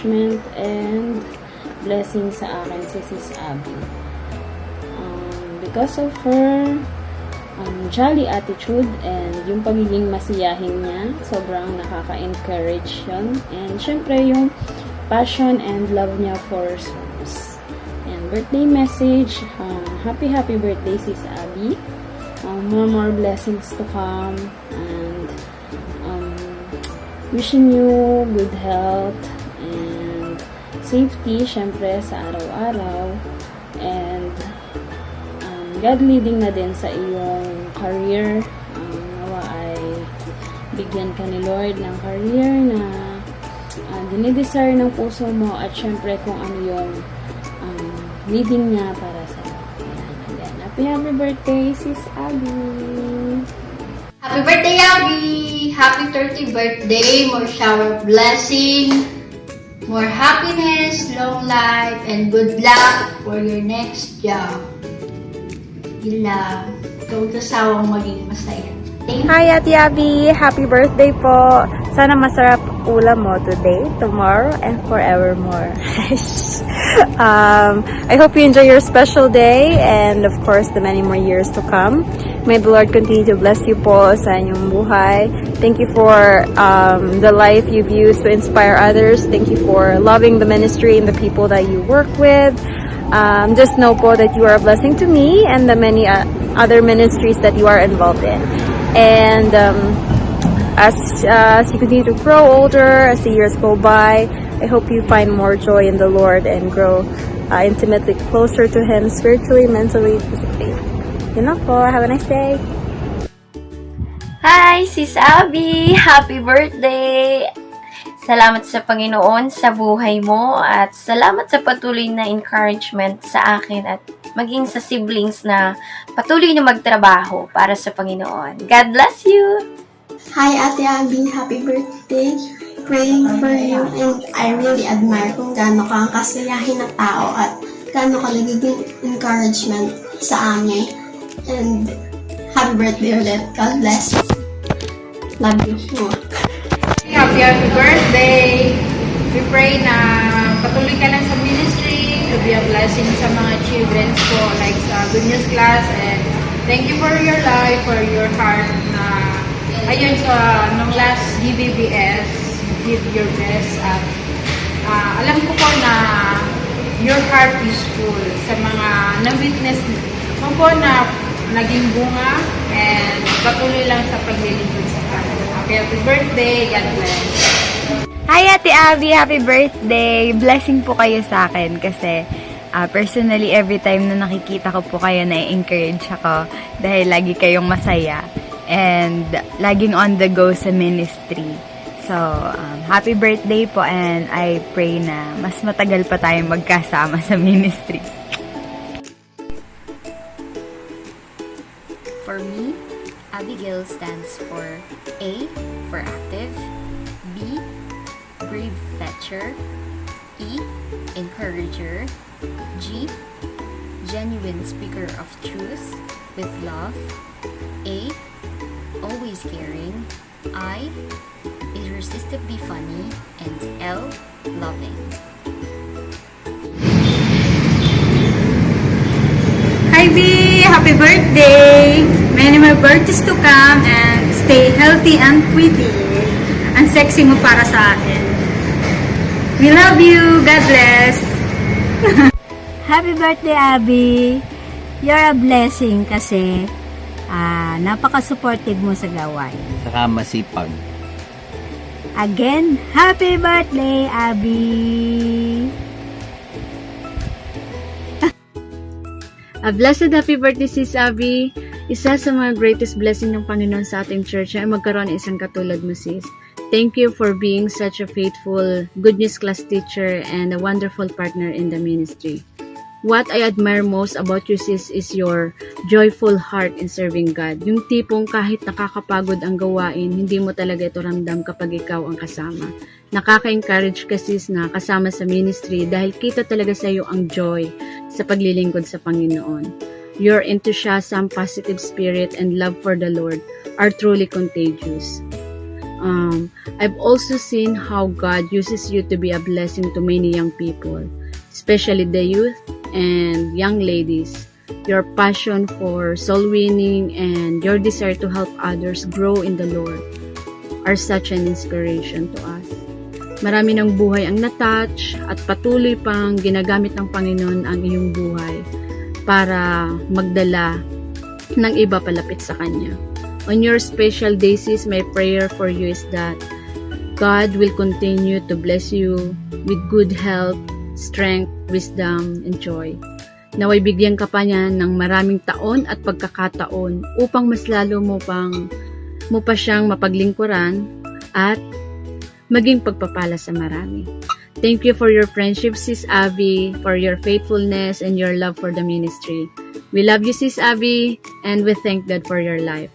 encouragement and blessing sa akin si Sis Abby. Because of her jolly attitude and yung pagiging masiyahin niya, sobrang nakaka-encourage yun. And syempre yung passion and love niya for souls. And birthday message, happy birthday Sis Abby. More blessings to come, and wishing you good health and safety syempre sa araw-araw, and God leading na din sa iyong career. Nawa ay bigyan ka ni Lord ng career na dinidesire ng puso mo, at syempre kung ano yung leading niya para sa iyo. Again, happy birthday Sis Abby! Happy birthday, Abby! Happy 30th birthday! More shower of blessing, more happiness, long life, and good luck for your next job. Gila, ikaw kasawang maging masaya. Hi, Ate Abby! Happy birthday po! Sana masarap ulam mo today, tomorrow, and forevermore. I hope you enjoy your special day and of course the many more years to come. May the Lord continue to bless you po sa inyong buhay. Thank you for the life you've used to inspire others. Thank you for loving the ministry and the people that you work with. Just know po that you are a blessing to me and the many other ministries that you are involved in. And as you continue to grow older, as the years go by, I hope you find more joy in the Lord and grow intimately closer to Him spiritually, mentally, physically. Yun na po. Have a nice day. Hi, Sis Abby! Happy birthday! Salamat sa Panginoon sa buhay mo at salamat sa patuloy na encouragement sa akin at maging sa siblings na patuloy na magtrabaho para sa Panginoon. God bless you! Hi, Ate Abby. Happy birthday. Praying for you, and I really admire kung gaano ka ang kasayahin na tao at gaano ka nagiging encouragement sa amin. And happy birthday ulit. God bless. Love you. Happy birthday! We pray na patuloy ka lang sa ministry, to be a blessing sa mga children ko, like sa Good News Class, and thank you for your life, for your heart na ayun sa nung last GBBS, give your best at alam ko po na your heart is full sa mga na-witness mo po na naging bunga, and patuloy lang sa paglilingkod sa kanila. Happy birthday! God bless! Hi, Ate Abby! Happy birthday! Blessing po kayo sa akin kasi personally, every time na nakikita ko po kayo, na-encourage ako dahil lagi kayong masaya and laging on the go sa ministry. So, happy birthday po, and I pray na mas matagal pa tayong magkasama sa ministry. For me, Abigail stands for A, for active, B, brave fetcher, E, encourager, G, genuine speaker of truth with love, A, always caring, I, irresistibly funny, and L, loving. Hi B! Happy birthday! Many more birthdays to come and stay healthy and pretty. Ang sexy mo para sa akin. We love you! God bless! Happy birthday, Abby! You're a blessing kasi napaka-supportive mo sa gawain. Saka masipag. Again, happy birthday, Abby! A blessed happy birthday, Sis Abby. Isa sa mga greatest blessing ng Panginoon sa ating church ay magkaroon ng isang katulad mo, sis. Thank you for being such a faithful Good News Class teacher and a wonderful partner in the ministry. What I admire most about you, sis, is your joyful heart in serving God. Yung tipong kahit nakakapagod ang gawain, hindi mo talaga ito ramdam kapag ikaw ang kasama. Nakaka-encourage ka, sis, na kasama sa ministry dahil kita talaga sa iyo ang joy sa paglilingkod sa Panginoon. Your enthusiasm, positive spirit, and love for the Lord are truly contagious. I've also seen how God uses you to be a blessing to many young people, especially the youth and young ladies. Your passion for soul winning and your desire to help others grow in the Lord are such an inspiration to us. Marami ng buhay ang natouch at patuloy pang ginagamit ng Panginoon ang iyong buhay para magdala ng iba palapit sa Kanya. On your special days, my prayer for you is that God will continue to bless you with good health, strength, wisdom, and joy. Naway bigyan ka pa niya ng maraming taon at pagkakataon upang mas lalo mo pa siyang mapaglingkuran at maging pagpapala sa marami. Thank you for your friendship, Sis Abby, for your faithfulness and your love for the ministry. We love you, Sis Abby, and we thank God for your life.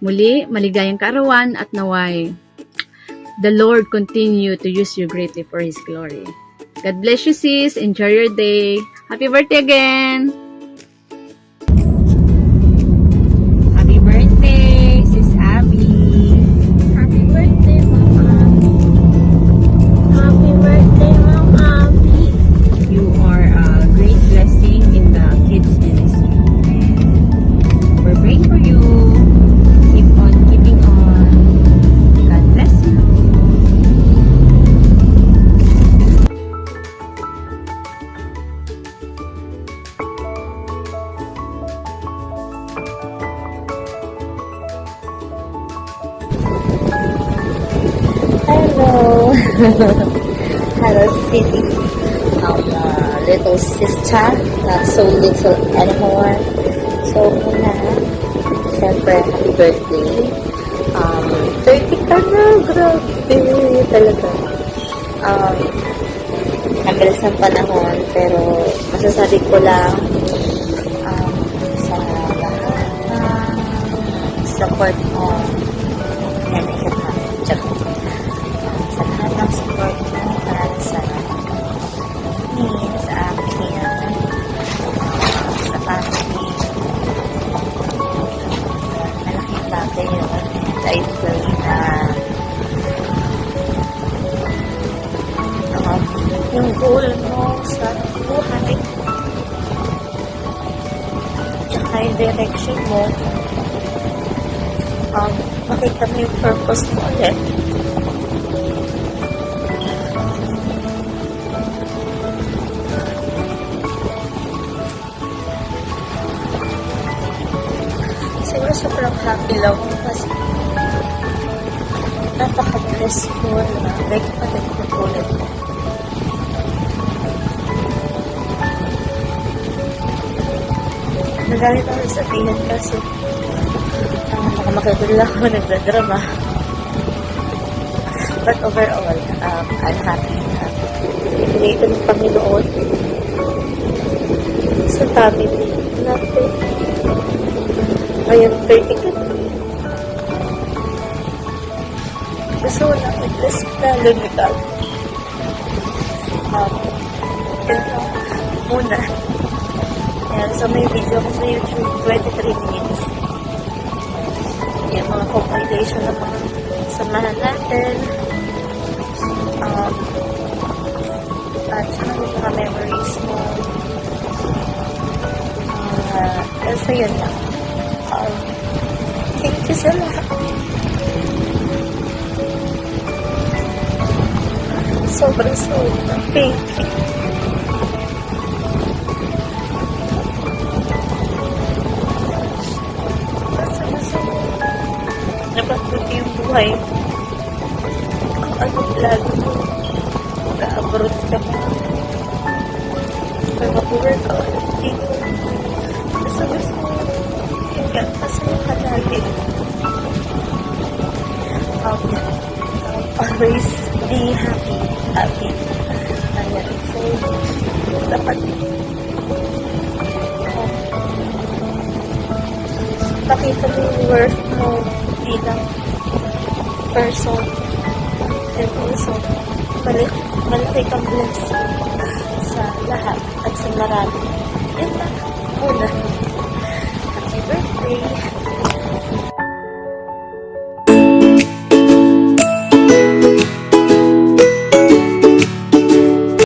Muli, maligayang kaarawan at naway the Lord continue to use you greatly for His glory. God bless you, sis. Enjoy your day. Happy birthday again! Happy birthday, Sis Abby. Happy birthday, Mama. Happy birthday, Mama. You are a great blessing in the kids ministry. We're praying for you. Keep on keeping on. God bless you. Hello! Hello, City. Little sister, not so little anymore. So, muna, syempre, happy birthday. 30 ka na, grabe, talaga. Ang bilis ng panahon, pero masasabi ko lang, sa lahat ng support mo, yan ay sa lahat ng support mo at sa sa akin, sa family. Malaking bagay yun. And I pray na yung goal mo sa buhay tsaka yung direction mo, makita mo yung purpose mo ulit. Siguro sobrang happy lang kasi napaka-blessful na may kapatid ko tulad mo. Nagalit ako sabihin kasi baka makikita ako nagdadrama. But overall, I'm happy na ibigay ko ng Panginoon sa family natin. Ngayon, 30 ka na. Gusto ko lang mag-bless lalo ni God. Yun lang muna. Ayan, so may video ko sa YouTube, 23 minutes. Yan, mga compilation na mga samahan natin. At saka yung mga memories mo. So yun lang. Thank you sa lahat. Sobrang thank you. Napagputi yung buhay. Ano lagi mo? Nag-abroad ka pa. Nag-work ka. Dito. Gusto mo. Hingga masaya ka lagi. Always be happy. Ayan. So, dapat pakita mo yung worth mo bilang person. And also, malaki kang blessing sa lahat at sa marami. Yan lang. Una. Happy birthday!